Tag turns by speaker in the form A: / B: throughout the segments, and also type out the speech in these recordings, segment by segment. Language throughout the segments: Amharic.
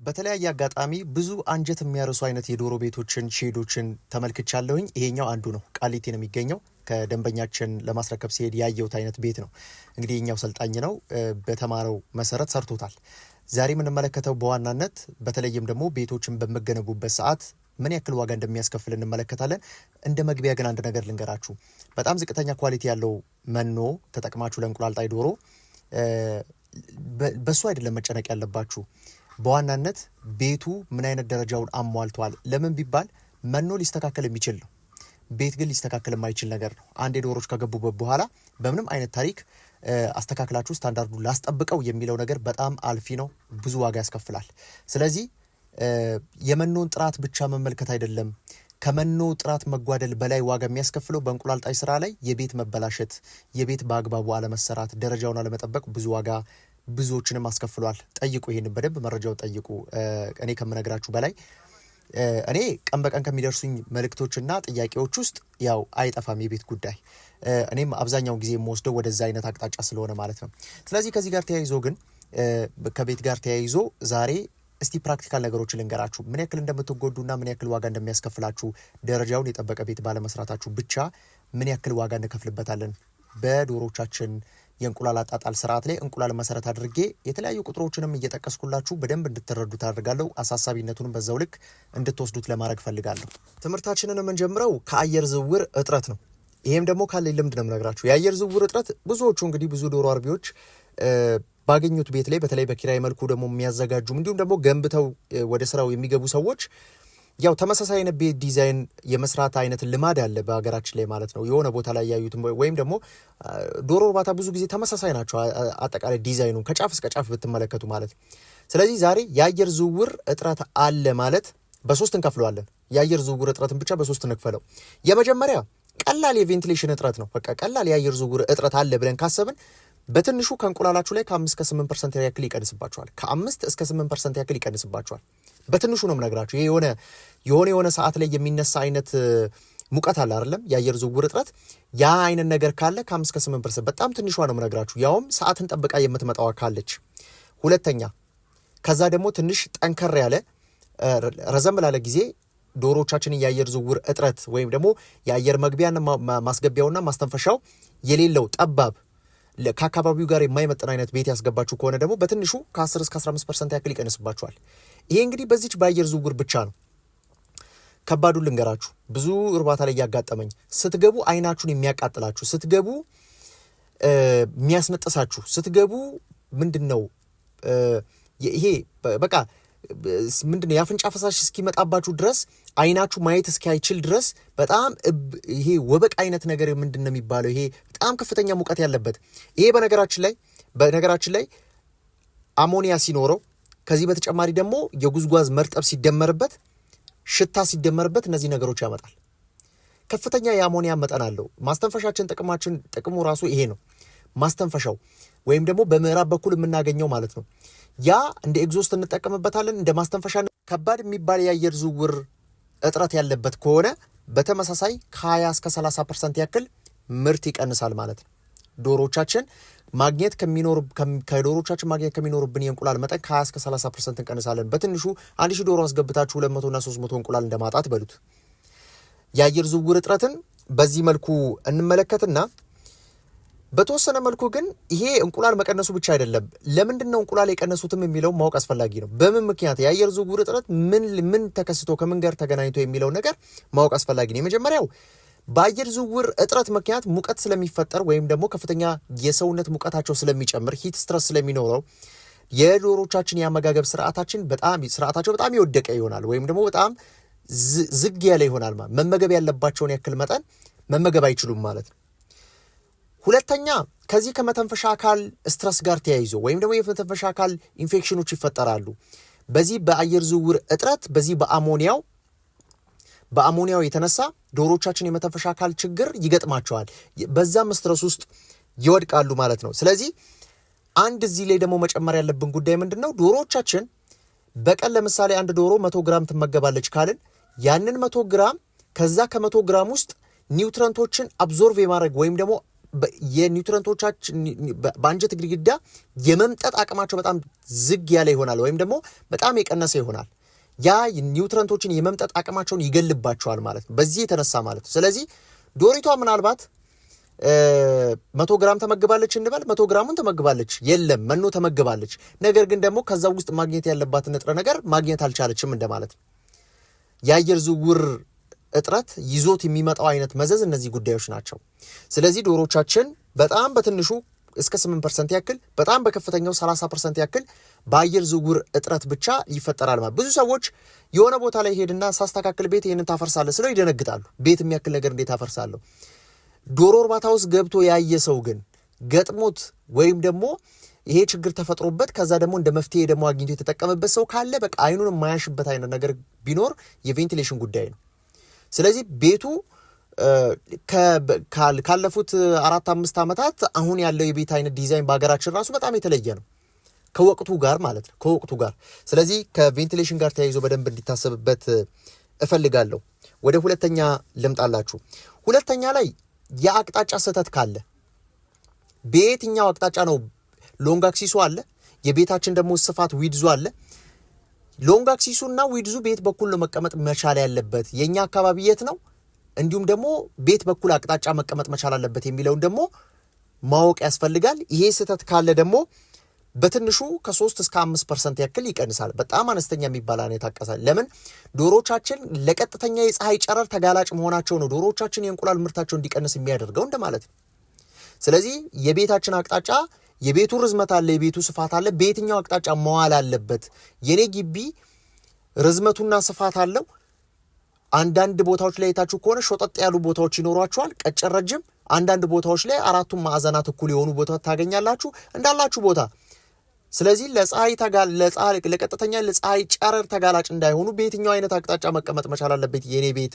A: በተለያየ አጋጣሚ ብዙ አንጀት የሚያርሱ አይነት የዶሮ ቤቶችን ሼዶችን ተመልክቻለሁኝ። ይሄኛው አንዱ ነው። ቃሊቲ ነው የሚገኘው። ከደንበኛችን ለማስረከብ ሲሄድ ያየሁት አይነት ቤት ነው። እንግዲህ የኛው ሰልጣኝ ነው፣ በተማረው መሰረት ሰርቶታል። ዛሬ የምንመለከተው በዋናነት በተለይም ደግሞ ቤቶችን በመገነቡበት ሰዓት ምን ያክል ዋጋ እንደሚያስከፍል እንመለከታለን። እንደ መግቢያ ግን አንድ ነገር ልንገራችሁ። በጣም ዝቅተኛ ኳሊቲ ያለው መኖ ተጠቅማችሁ ለእንቁላል ጣይ ዶሮ በሱ አይደለም መጨነቅ ያለባችሁ። በዋናነት ቤቱ ምን አይነት ደረጃውን አሟልቷል። ለምን ቢባል መኖ ሊስተካከል የሚችል ነው፣ ቤት ግን ሊስተካከል የማይችል ነገር ነው። አንዴ ዶሮች ከገቡበት በኋላ በምንም አይነት ታሪክ አስተካክላችሁ ስታንዳርዱን ላስጠብቀው የሚለው ነገር በጣም አልፊ ነው፣ ብዙ ዋጋ ያስከፍላል። ስለዚህ የመኖን ጥራት ብቻ መመልከት አይደለም፣ ከመኖ ጥራት መጓደል በላይ ዋጋ የሚያስከፍለው በእንቁላል ጣይ ስራ ላይ የቤት መበላሸት፣ የቤት በአግባቡ አለመሰራት፣ ደረጃውን አለመጠበቅ ብዙ ዋጋ ብዙዎችንም አስከፍሏል። ጠይቁ፣ ይሄን በደንብ መረጃውን ጠይቁ። እኔ ከምነግራችሁ በላይ እኔ ቀን በቀን ከሚደርሱኝ መልእክቶችና ጥያቄዎች ውስጥ ያው አይጠፋም የቤት ጉዳይ። እኔም አብዛኛውን ጊዜ የምወስደው ወደዛ አይነት አቅጣጫ ስለሆነ ማለት ነው። ስለዚህ ከዚህ ጋር ተያይዞ ግን ከቤት ጋር ተያይዞ ዛሬ እስቲ ፕራክቲካል ነገሮችን ልንገራችሁ። ምን ያክል እንደምትጎዱና ምን ያክል ዋጋ እንደሚያስከፍላችሁ፣ ደረጃውን የጠበቀ ቤት ባለመስራታችሁ ብቻ ምን ያክል ዋጋ እንከፍልበታለን። በዶሮቻችን የእንቁላል አጣጣል ስርዓት ላይ እንቁላል መሰረት አድርጌ የተለያዩ ቁጥሮችንም እየጠቀስኩላችሁ በደንብ እንድትረዱት አድርጋለሁ። አሳሳቢነቱንም በዛው ልክ እንድትወስዱት ለማድረግ ፈልጋለሁ። ትምህርታችንን የምንጀምረው ከአየር ዝውውር እጥረት ነው። ይሄም ደግሞ ካለ ልምድ ነው የምነግራችሁ። የአየር ዝውውር እጥረት ብዙዎቹ እንግዲህ ብዙ ዶሮ አርቢዎች ባገኙት ቤት ላይ በተለይ በኪራይ መልኩ ደግሞ የሚያዘጋጁም እንዲሁም ደግሞ ገንብተው ወደ ስራው የሚገቡ ሰዎች ያው ተመሳሳይ አይነት ቤት ዲዛይን የመስራት አይነት ልማድ አለ በሀገራችን ላይ ማለት ነው። የሆነ ቦታ ላይ ያዩት ወይም ደግሞ ዶሮ እርባታ ብዙ ጊዜ ተመሳሳይ ናቸው፣ አጠቃላይ ዲዛይኑ ከጫፍ እስከ ጫፍ ብትመለከቱ ማለት ነው። ስለዚህ ዛሬ የአየር ዝውውር እጥረት አለ ማለት በሶስት እንከፍለዋለን። የአየር ዝውውር እጥረትን ብቻ በሶስት እንክፈለው። የመጀመሪያ ቀላል የቬንቲሌሽን እጥረት ነው። በቃ ቀላል የአየር ዝውውር እጥረት አለ ብለን ካሰብን በትንሹ ከእንቁላላችሁ ላይ ከ5 እስከ 8% ያክል ይቀንስባችኋል። ከ5 እስከ 8% ያክል ይቀንስባችኋል። በትንሹ ነው የምነግራችሁ። ይሄ የሆነ ሰዓት ላይ የሚነሳ አይነት ሙቀት አለ አይደለም፣ የአየር ዝውውር እጥረት። ያ አይነት ነገር ካለ ከ5 እስከ 8% በጣም ትንሿ ነው የምነግራችሁ፣ ያውም ሰዓትን ጠብቃ የምትመጣዋ ካለች። ሁለተኛ ከዛ ደግሞ ትንሽ ጠንከር ያለ ረዘም ላለ ጊዜ ዶሮቻችንን የአየር ዝውውር እጥረት ወይም ደግሞ የአየር መግቢያና ማስገቢያውና ማስተንፈሻው የሌለው ጠባብ ከአካባቢው ጋር የማይመጥን አይነት ቤት ያስገባችሁ ከሆነ ደግሞ በትንሹ ከ10 እስከ 15% ያክል ይቀንስባችኋል። ይሄ እንግዲህ በዚች በአየር ዝውውር ብቻ ነው። ከባዱ ልንገራችሁ፣ ብዙ እርባታ ላይ ያጋጠመኝ ስትገቡ አይናችሁን የሚያቃጥላችሁ፣ ስትገቡ የሚያስነጥሳችሁ፣ ስትገቡ ምንድነው ይሄ በቃ ምንድነው የአፍንጫ ፈሳሽ እስኪመጣባችሁ ድረስ አይናችሁ ማየት እስኪያይችል ድረስ በጣም ይሄ ወበቅ አይነት ነገር ምንድነው የሚባለው፣ ይሄ በጣም ከፍተኛ ሙቀት ያለበት። ይሄ በነገራችን ላይ አሞኒያ ሲኖረው፣ ከዚህ በተጨማሪ ደግሞ የጉዝጓዝ መርጠብ ሲደመርበት፣ ሽታ ሲደመርበት እነዚህ ነገሮች ያመጣል። ከፍተኛ የአሞኒያ መጠን አለው። ማስተንፈሻችን ጥቅሙ ራሱ ይሄ ነው። ማስተንፈሻው ወይም ደግሞ በምዕራብ በኩል የምናገኘው ማለት ነው። ያ እንደ ኤግዞስት እንጠቀምበታለን፣ እንደ ማስተንፈሻ። ከባድ የሚባል የአየር ዝውውር እጥረት ያለበት ከሆነ በተመሳሳይ ከ20 እስከ 30% ያክል ምርት ይቀንሳል ማለት ነው። ከዶሮቻችን ማግኘት ከሚኖርብን የእንቁላል መጠን ከ20 እስከ 30% እንቀንሳለን። በትንሹ 1000 ዶሮ አስገብታችሁ 200 እና 300 እንቁላል እንደማጣት በሉት። የአየር ዝውውር እጥረትን በዚህ መልኩ እንመለከትና በተወሰነ መልኩ ግን ይሄ እንቁላል መቀነሱ ብቻ አይደለም። ለምንድን ነው እንቁላል የቀነሱትም የሚለው ማወቅ አስፈላጊ ነው። በምን ምክንያት የአየር ዝውውር እጥረት ምን ተከስቶ ከምን ጋር ተገናኝቶ የሚለው ነገር ማወቅ አስፈላጊ ነው። የመጀመሪያው በአየር ዝውውር እጥረት ምክንያት ሙቀት ስለሚፈጠር ወይም ደግሞ ከፍተኛ የሰውነት ሙቀታቸው ስለሚጨምር ሂት ስትረስ ስለሚኖረው የዶሮቻችን የአመጋገብ ስርዓታቸው በጣም የወደቀ ይሆናል፣ ወይም ደግሞ በጣም ዝግ ያለ ይሆናል። መመገብ ያለባቸውን ያክል መጠን መመገብ አይችሉም ማለት ነው። ሁለተኛ ከዚህ ከመተንፈሻ አካል ስትረስ ጋር ተያይዞ ወይም ደግሞ የመተንፈሻ አካል ኢንፌክሽኖች ይፈጠራሉ። በዚህ በአየር ዝውውር እጥረት በዚህ በአሞኒያው የተነሳ ዶሮቻችን የመተንፈሻ አካል ችግር ይገጥማቸዋል። በዛም ስትረስ ውስጥ ይወድቃሉ ማለት ነው። ስለዚህ አንድ እዚህ ላይ ደግሞ መጨመር ያለብን ጉዳይ ምንድን ነው? ዶሮቻችን በቀን ለምሳሌ አንድ ዶሮ 100 ግራም ትመገባለች ካልን ያንን 100 ግራም ከዛ ከ100 ግራም ውስጥ ኒውትረንቶችን አብዞርቭ የማድረግ ወይም ደግሞ የኒውትረንቶቻችን በአንጀት ግድግዳ የመምጠጥ አቅማቸው በጣም ዝግ ያለ ይሆናል ወይም ደግሞ በጣም የቀነሰ ይሆናል። ያ ኒውትረንቶችን የመምጠጥ አቅማቸውን ይገልባቸዋል ማለት ነው፣ በዚህ የተነሳ ማለት ነው። ስለዚህ ዶሪቷ ምናልባት 100 ግራም ተመግባለች እንበል፣ 100 ግራሙን ተመግባለች፣ የለም መኖ ተመግባለች። ነገር ግን ደግሞ ከዛ ውስጥ ማግኘት ያለባትን ንጥረ ነገር ማግኘት አልቻለችም እንደማለት ነው። የአየር ዝውውር እጥረት ይዞት የሚመጣው አይነት መዘዝ እነዚህ ጉዳዮች ናቸው። ስለዚህ ዶሮቻችን በጣም በትንሹ እስከ 8% ያክል በጣም በከፍተኛው 30% ያክል በአየር ዝውውር እጥረት ብቻ ይፈጠራል ማለት። ብዙ ሰዎች የሆነ ቦታ ላይ ሄድና ሳስተካክል ቤት ይሄንን ታፈርሳለህ ስለው ይደነግጣሉ። ቤት የሚያክል ነገር እንዴት አፈርሳለሁ? ዶሮ እርባታ ውስጥ ገብቶ ያየ ሰው ግን ገጥሞት ወይም ደግሞ ይሄ ችግር ተፈጥሮበት ከዛ ደግሞ እንደ መፍትሄ ደግሞ አግኝቶ የተጠቀመበት ሰው ካለ በቃ አይኑን የማያሽበት አይነት ነገር ቢኖር የቬንቲሌሽን ጉዳይ ነው። ስለዚህ ቤቱ ካለፉት 4-5 ዓመታት አሁን ያለው የቤት አይነት ዲዛይን በሀገራችን ራሱ በጣም የተለየ ነው ከወቅቱ ጋር ማለት ነው፣ ከወቅቱ ጋር። ስለዚህ ከቬንቲሌሽን ጋር ተያይዞ በደንብ እንዲታሰብበት እፈልጋለሁ። ወደ ሁለተኛ ልምጣላችሁ። ሁለተኛ ላይ የአቅጣጫ ስህተት ካለ በየትኛው አቅጣጫ ነው ሎንግ አክሲሱ አለ፣ የቤታችን ደግሞ ስፋት ዊድዙ አለ። ሎንግ አክሲሱ እና ዊድዙ ቤት በኩል ነው መቀመጥ መቻል ያለበት፣ የኛ አካባቢ የት ነው፣ እንዲሁም ደግሞ ቤት በኩል አቅጣጫ መቀመጥ መቻል አለበት የሚለውን ደግሞ ማወቅ ያስፈልጋል። ይሄ ስህተት ካለ ደግሞ በትንሹ ከ3 እስከ 5% ያክል ይቀንሳል። በጣም አነስተኛ የሚባል አይነት አቀሳል። ለምን ዶሮቻችን ለቀጥተኛ የፀሐይ ጨረር ተጋላጭ መሆናቸው ነው ዶሮቻችን የእንቁላል ምርታቸው እንዲቀንስ የሚያደርገው እንደማለት ነው። ስለዚህ የቤታችን አቅጣጫ፣ የቤቱ ርዝመት አለ፣ የቤቱ ስፋት አለ፣ በየትኛው አቅጣጫ መዋል አለበት። የኔ ግቢ ርዝመቱና ስፋት አለው። አንዳንድ ቦታዎች ላይ የታችሁ ከሆነ ሾጠጥ ያሉ ቦታዎች ይኖሯቸዋል፣ ቀጭን ረጅም። አንዳንድ ቦታዎች ላይ አራቱም ማዕዘናት እኩል የሆኑ ቦታዎች ታገኛላችሁ እንዳላችሁ ቦታ። ስለዚህ ለቀጥተኛ ለፀሐይ ጨረር ተጋላጭ እንዳይሆኑ በየትኛው አይነት አቅጣጫ መቀመጥ መቻል አለበት። የኔ ቤት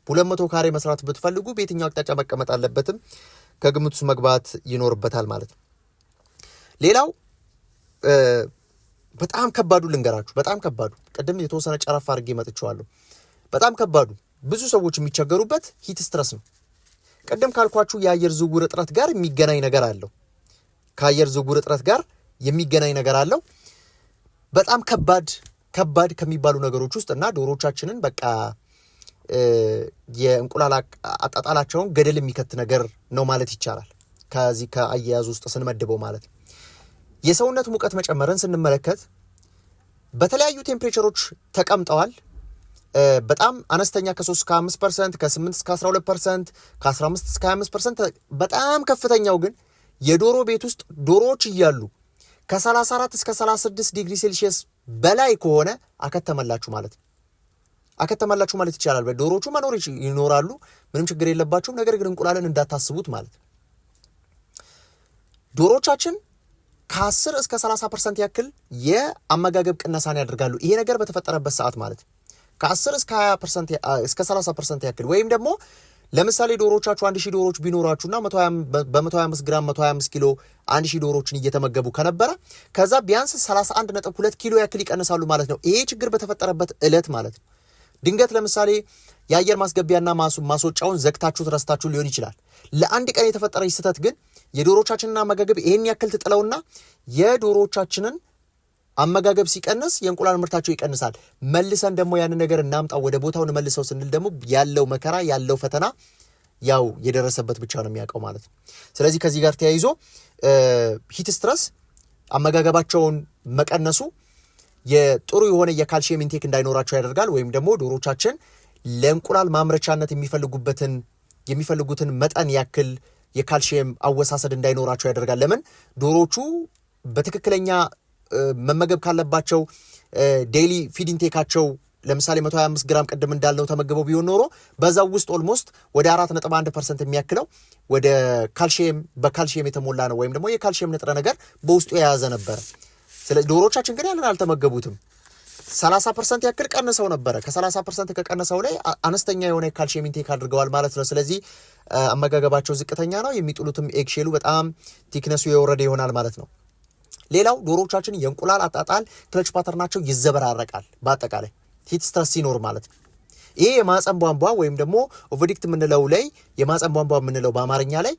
A: 200 ካሬ መስራት ብትፈልጉ በየትኛው አቅጣጫ መቀመጥ አለበትም ከግምት ውስጥ መግባት ይኖርበታል ማለት ነው። ሌላው በጣም ከባዱ ልንገራችሁ፣ በጣም ከባዱ ቅድም የተወሰነ ጨረፍ አድርጌ መጥቼዋለሁ። በጣም ከባዱ ብዙ ሰዎች የሚቸገሩበት ሂት ስትረስ ነው። ቅድም ካልኳችሁ የአየር ዝውውር እጥረት ጋር የሚገናኝ ነገር አለው። ከአየር ዝውውር እጥረት ጋር የሚገናኝ ነገር አለው። በጣም ከባድ ከሚባሉ ነገሮች ውስጥ እና ዶሮቻችንን በቃ የእንቁላል አጣጣላቸውን ገደል የሚከት ነገር ነው ማለት ይቻላል። ከዚህ ከአያያዝ ውስጥ ስንመድበው ማለት ነው። የሰውነት ሙቀት መጨመርን ስንመለከት በተለያዩ ቴምፕሬቸሮች ተቀምጠዋል። በጣም አነስተኛ ከ3 እስከ 5%፣ ከ8 እስከ 12%፣ ከ15 እስከ 25%። በጣም ከፍተኛው ግን የዶሮ ቤት ውስጥ ዶሮዎች እያሉ ከ34 እስከ 36 ዲግሪ ሴልሺየስ በላይ ከሆነ አከተመላችሁ ማለት ነው። አከተመላችሁ ማለት ይቻላል። ዶሮቹ መኖር ይኖራሉ፣ ምንም ችግር የለባቸውም። ነገር ግን እንቁላልን እንዳታስቡት ማለት ነው። ዶሮቻችን ከ10 እስከ 30% ያክል የአመጋገብ ቅነሳን ያደርጋሉ። ይሄ ነገር በተፈጠረበት ሰዓት ማለት ነው። ከ10 እስከ 20% እስከ 30% ያክል ወይም ደግሞ ለምሳሌ ዶሮቻችሁ 1000 ዶሮች ቢኖራችሁና በ125 ግራም 125 ኪሎ 1000 ዶሮችን እየተመገቡ ከነበረ ከዛ ቢያንስ 31.2 ኪሎ ያክል ይቀንሳሉ ማለት ነው። ይሄ ችግር በተፈጠረበት እለት ማለት ነው። ድንገት ለምሳሌ የአየር ማስገቢያና ማስወጫውን ዘግታችሁ ተረስታችሁ ሊሆን ይችላል። ለአንድ ቀን የተፈጠረች ስህተት ግን የዶሮቻችንን አመጋገብ ይሄን ያክል ትጥለውና የዶሮቻችንን አመጋገብ ሲቀንስ የእንቁላል ምርታቸው ይቀንሳል። መልሰን ደግሞ ያንን ነገር እናምጣው ወደ ቦታው እንመልሰው ስንል ደግሞ ያለው መከራ ያለው ፈተና ያው የደረሰበት ብቻ ነው የሚያውቀው ማለት ነው። ስለዚህ ከዚህ ጋር ተያይዞ ሂት ስትረስ አመጋገባቸውን መቀነሱ የጥሩ የሆነ የካልሲየም ኢንቴክ እንዳይኖራቸው ያደርጋል። ወይም ደግሞ ዶሮቻችን ለእንቁላል ማምረቻነት የሚፈልጉትን መጠን ያክል የካልሲየም አወሳሰድ እንዳይኖራቸው ያደርጋል። ለምን ዶሮቹ በትክክለኛ መመገብ ካለባቸው ዴይሊ ፊድ ኢንቴካቸው ለምሳሌ 125 ግራም ቅድም እንዳልነው ተመግበው ቢሆን ኖሮ በዛው ውስጥ ኦልሞስት ወደ 4.1% የሚያክለው ወደ በካልሲየም የተሞላ ነው፣ ወይም ደግሞ የካልሲየም ንጥረ ነገር በውስጡ የያዘ ነበር። ስለዚህ ዶሮቻችን ግን ያንን አልተመገቡትም። 30% ያክል ቀንሰው ነበረ። ከ30% ከቀነሰው ላይ አነስተኛ የሆነ የካልሲየም ኢንቴክ አድርገዋል ማለት ነው። ስለዚህ አመጋገባቸው ዝቅተኛ ነው። የሚጥሉትም ኤግሼሉ በጣም ቲክነሱ የወረደ ይሆናል ማለት ነው። ሌላው ዶሮቻችን የእንቁላል አጣጣል ክለች ፓተርናቸው ይዘበራረቃል። በአጠቃላይ ሂት ስትረስ ሲኖር ማለት ነው። ይሄ የማህፀን ቧንቧ ወይም ደግሞ ኦቪዲክት የምንለው ላይ የማህፀን ቧንቧ የምንለው በአማርኛ ላይ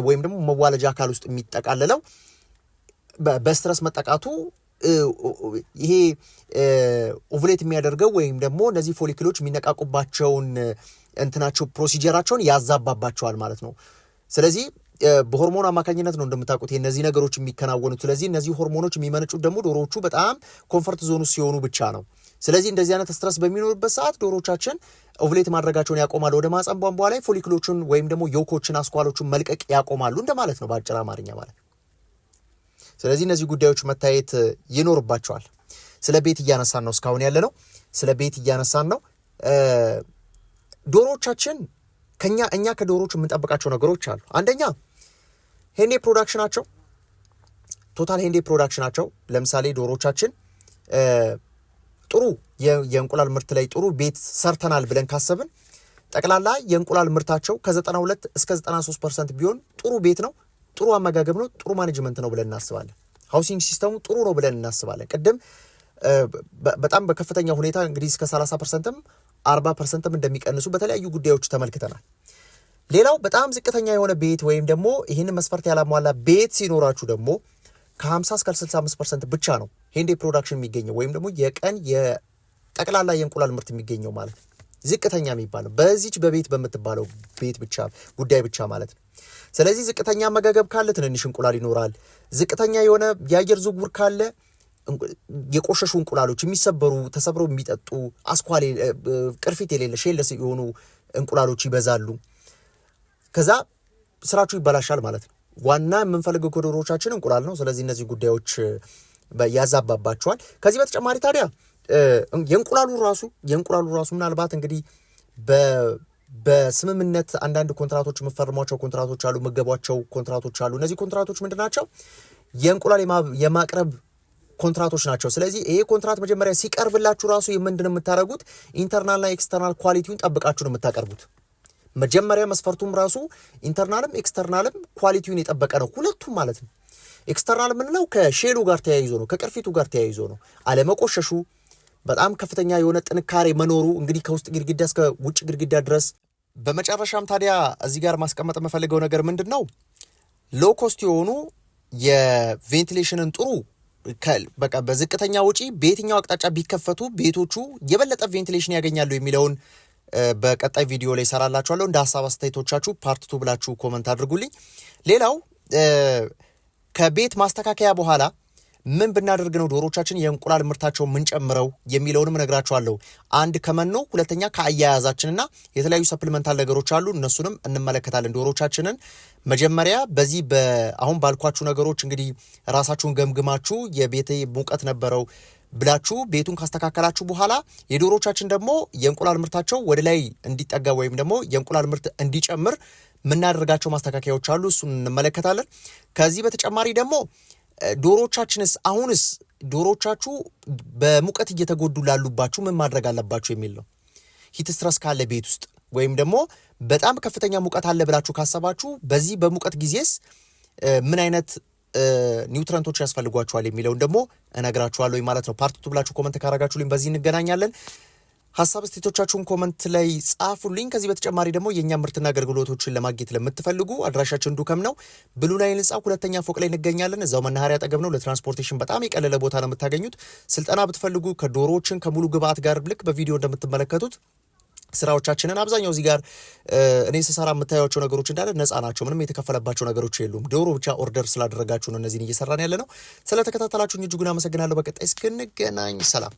A: ወይም ደግሞ መዋለጃ አካል ውስጥ የሚጠቃለለው በስትረስ መጠቃቱ ይሄ ኦቭሌት የሚያደርገው ወይም ደግሞ እነዚህ ፎሊክሎች የሚነቃቁባቸውን እንትናቸው ፕሮሲጀራቸውን ያዛባባቸዋል ማለት ነው። ስለዚህ በሆርሞን አማካኝነት ነው እንደምታውቁት እነዚህ ነገሮች የሚከናወኑት። ስለዚህ እነዚህ ሆርሞኖች የሚመነጩት ደግሞ ዶሮዎቹ በጣም ኮምፈርት ዞን ውስጥ ሲሆኑ ብቻ ነው። ስለዚህ እንደዚህ አይነት ስትረስ በሚኖርበት ሰዓት ዶሮዎቻችን ኦቭሌት ማድረጋቸውን ያቆማሉ። ወደ ማህፀን ቧንቧ ላይ ፎሊክሎችን ወይም ደግሞ ዮኮችን አስኳሎችን መልቀቅ ያቆማሉ እንደማለት ነው በአጭር አማርኛ ማለት። ስለዚህ እነዚህ ጉዳዮች መታየት ይኖርባቸዋል። ስለ ቤት እያነሳን ነው እስካሁን ያለ ነው። ስለ ቤት እያነሳን ነው። ዶሮዎቻችን እኛ ከዶሮዎች የምንጠብቃቸው ነገሮች አሉ። አንደኛ ሄንዴ ፕሮዳክሽናቸው፣ ቶታል ሄንዴ ፕሮዳክሽናቸው። ለምሳሌ ዶሮዎቻችን ጥሩ የእንቁላል ምርት ላይ ጥሩ ቤት ሰርተናል ብለን ካሰብን ጠቅላላ የእንቁላል ምርታቸው ከ92 እስከ 93% ቢሆን ጥሩ ቤት ነው፣ ጥሩ አመጋገብ ነው፣ ጥሩ ማኔጅመንት ነው ብለን እናስባለን። ሃውሲንግ ሲስተሙ ጥሩ ነው ብለን እናስባለን። ቅድም በጣም በከፍተኛ ሁኔታ እንግዲህ እስከ 30%ም 40%ም እንደሚቀንሱ በተለያዩ ጉዳዮች ተመልክተናል። ሌላው በጣም ዝቅተኛ የሆነ ቤት ወይም ደግሞ ይህን መስፈርት ያላሟላ ቤት ሲኖራችሁ ደግሞ ከ50 እስከ 65% ብቻ ነው ሄንዴ ፕሮዳክሽን የሚገኘው ወይም ደግሞ የቀን የጠቅላላ የእንቁላል ምርት የሚገኘው ማለት ነው። ዝቅተኛ የሚባለው በዚች በቤት በምትባለው ቤት ብቻ ጉዳይ ብቻ ማለት ነው። ስለዚህ ዝቅተኛ አመጋገብ ካለ ትንንሽ እንቁላል ይኖራል። ዝቅተኛ የሆነ የአየር ዝውውር ካለ የቆሸሹ እንቁላሎች የሚሰበሩ ተሰብረው የሚጠጡ አስኳል ቅርፊት የሌለ ሼለስ የሆኑ እንቁላሎች ይበዛሉ። ከዛ ስራችሁ ይበላሻል ማለት ነው። ዋና የምንፈልገው ከዶሮዎቻችን እንቁላል ነው። ስለዚህ እነዚህ ጉዳዮች ያዛባባቸዋል። ከዚህ በተጨማሪ ታዲያ የእንቁላሉ ራሱ ምናልባት እንግዲህ በስምምነት አንዳንድ ኮንትራቶች የምፈርሟቸው ኮንትራቶች አሉ፣ መገቧቸው ኮንትራቶች አሉ። እነዚህ ኮንትራቶች ምንድን ናቸው? የእንቁላል የማቅረብ ኮንትራቶች ናቸው። ስለዚህ ይሄ ኮንትራት መጀመሪያ ሲቀርብላችሁ ራሱ ምንድን የምታደርጉት ኢንተርናልና ኤክስተርናል ኳሊቲውን ጠብቃችሁ ነው የምታቀርቡት። መጀመሪያ መስፈርቱም ራሱ ኢንተርናልም ኤክስተርናልም ኳሊቲውን የጠበቀ ነው፣ ሁለቱም ማለት ነው። ኤክስተርናል የምንለው ከሼሉ ጋር ተያይዞ ነው፣ ከቅርፊቱ ጋር ተያይዞ ነው። አለመቆሸሹ፣ በጣም ከፍተኛ የሆነ ጥንካሬ መኖሩ እንግዲህ ከውስጥ ግድግዳ እስከ ውጭ ግድግዳ ድረስ። በመጨረሻም ታዲያ እዚህ ጋር ማስቀመጥ የምፈልገው ነገር ምንድን ነው? ሎው ኮስት የሆኑ የቬንቲሌሽንን ጥሩ በቃ በዝቅተኛ ወጪ በየትኛው አቅጣጫ ቢከፈቱ ቤቶቹ የበለጠ ቬንቲሌሽን ያገኛሉ የሚለውን በቀጣይ ቪዲዮ ላይ ሰራላችኋለሁ። እንደ ሀሳብ አስተያየቶቻችሁ ፓርት 2 ብላችሁ ኮመንት አድርጉልኝ። ሌላው ከቤት ማስተካከያ በኋላ ምን ብናደርግ ነው ዶሮቻችን የእንቁላል ምርታቸው ምን ጨምረው የሚለውንም እነግራችኋለሁ። አንድ ከመኖ፣ ሁለተኛ ከአያያዛችንና የተለያዩ ሰፕሊመንታል ነገሮች አሉ፣ እነሱንም እንመለከታለን። ዶሮቻችንን መጀመሪያ በዚህ አሁን ባልኳችሁ ነገሮች እንግዲህ ራሳችሁን ገምግማችሁ የቤቴ ሙቀት ነበረው ብላችሁ ቤቱን ካስተካከላችሁ በኋላ የዶሮቻችን ደግሞ የእንቁላል ምርታቸው ወደ ላይ እንዲጠጋ ወይም ደግሞ የእንቁላል ምርት እንዲጨምር የምናደርጋቸው ማስተካከያዎች አሉ፣ እሱን እንመለከታለን። ከዚህ በተጨማሪ ደግሞ ዶሮቻችንስ አሁንስ ዶሮቻችሁ በሙቀት እየተጎዱ ላሉባችሁ ምን ማድረግ አለባችሁ የሚል ነው። ሂት ስትረስ ካለ ቤት ውስጥ ወይም ደግሞ በጣም ከፍተኛ ሙቀት አለ ብላችሁ ካሰባችሁ በዚህ በሙቀት ጊዜስ ምን አይነት ኒውትረንቶች ያስፈልጓችኋል የሚለውን ደግሞ እነግራችኋለሁ ማለት ነው። ፓርት 2 ብላችሁ ኮመንት ካረጋችሁልኝ በዚህ እንገናኛለን። ሀሳብ ስቴቶቻችሁን ኮመንት ላይ ጻፉልኝ። ከዚህ በተጨማሪ ደግሞ የኛ ምርትና አገልግሎቶችን ለማግኘት ለምትፈልጉ አድራሻችን ዱከም ነው፣ ብሉ ናይል ህንጻ 2ኛ ፎቅ ላይ እንገኛለን። እዛው መናኸሪያ አጠገብ ነው። ለትራንስፖርቴሽን በጣም የቀለለ ቦታ ነው የምታገኙት። ስልጠና ብትፈልጉ ከዶሮዎችን ከሙሉ ግብአት ጋር ልክ በቪዲዮ እንደምትመለከቱት ስራዎቻችንን አብዛኛው እዚህ ጋር እኔ ስሰራ የምታዩቸው ነገሮች እንዳለ ነፃ ናቸው። ምንም የተከፈለባቸው ነገሮች የሉም። ዶሮ ብቻ ኦርደር ስላደረጋችሁ ነው እነዚህን እየሰራን ያለ ነው። ስለተከታተላችሁኝ እጅጉን አመሰግናለሁ። በቀጣይ እስክንገናኝ ሰላም።